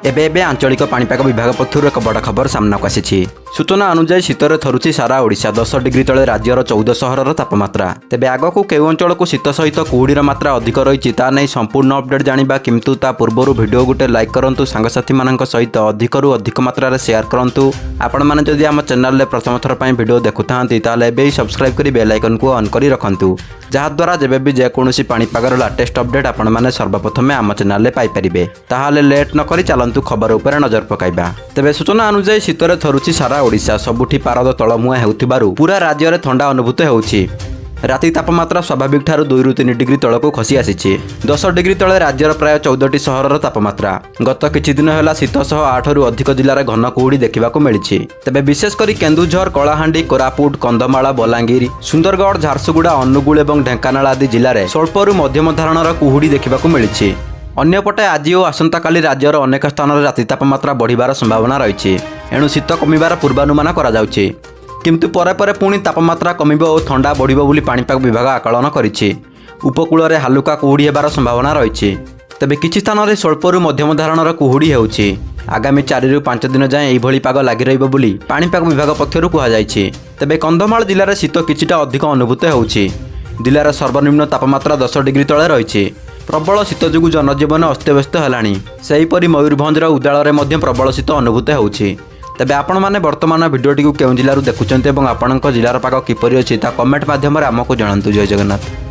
एबे आंचलिक पाणीपाग विभाग पक्षर एक बड़ खबर सामना को आसी। सूचना अनुसार शीतर थरुची सारा ओडिशा 10 डिग्री तले राज्यर 14 सहर तापमात्रा। तेबे आगकू केउ अंचल को शीत सहित कुहुडीर मात्रा अधिक रही नहीं संपूर्ण अपडेट जानिबा किंतु ता पूर्व वीडियो गोटे लाइक करंतु सांगसाथी मानक सहित अधिकरू अधिक मात्रा शेयर करंतु। आपण माने जदि आम चैनल रे प्रथम थर पई वीडियो देखुथांती ताले एबे सब्सक्राइब करी बेल आइकन को ऑन करी रखंतु जहाँ द्वारा जेबे भी जेकोसी पाणीपागर लाटेस्ट अपडेट आपण माने सर्वप्रथमे आम चैनल रे पाई परिबे। ताहाले लेट न करी चलंतु खबर उपरे नजर पकाइबा। तेबे सूचना अनुसार शीतरे थरुची सारा ओडिशा सबुठी पारद तलमुआ हेउथिबारु पूरा राज्य रे ठंडा अनुभूत हेउछि। राति तापमात्रा स्वाभाविक ठारू 2 ରୁ 3 डिग्री तलको खसी आसी। 10 डिग्री तले राज्यर प्राय 14टी सहरर तापमात्रा। गत किछि दिन होला शीत सह 8 ରୁ अधिक जिल्लार घन कुहुडी देखिबाकू मिलिछि। तेबे विशेष करी केन्दुझर, कलाहांडी, कोरापुट, कंधमाला, बलांगीर, सुंदरगढ़, झारसुगुड़ा, अनुगुल और ढेंकानाल आदि जिले स्वल्परू मध्यम धारणर कुहुडी देखिबाकू मिलिछि। अन्यपटे आज और आसंता काली राज्यर अनेक स्थान राति तापमात्रा बढ़िबार संभावना रही। एणु शीत कमिबार पूर्वानुमान करा जाउछि। किंतु परे परे पुणी तापमात्रा कमिब और ठंडा बढ़िबो बोली पाणीपाग विभाग आकलन करिछि। उपकूल रे हालुका कुहुडी हेबार संभावना रही। तेबे किछि स्थान रे स्वल्परू मध्यम धारणर कुहुडी हेउछि। आगामी 4 ରୁ 5 दिन जाए एभली पाग लागि रहिबो बोली पाणीपाग विभाग पक्षरु कुहा जायछि। तेबे कंधमाल जिल्ला रे शीत किछिटा अधिक अनुभूत हेउछि। जिल्लार सर्वनिम्न तापमात्रा 10 डिग्री तले रही। प्रबल शीत जोगु जनजीवन अस्तव्यस्त हेलाणी। सेहीपरि मयूरभंजर उदाल रे मध्य प्रबल शीत अनुभूत हेउछि। तेबे आपण माने वर्तमान भिडियोटी को केउ जिल्लारू देखुचंते एवं आपणक जिल्लार पाग किपरि अछि ता कमेंट माध्यम रे हमकु जणांतु। जय जगन्नाथ।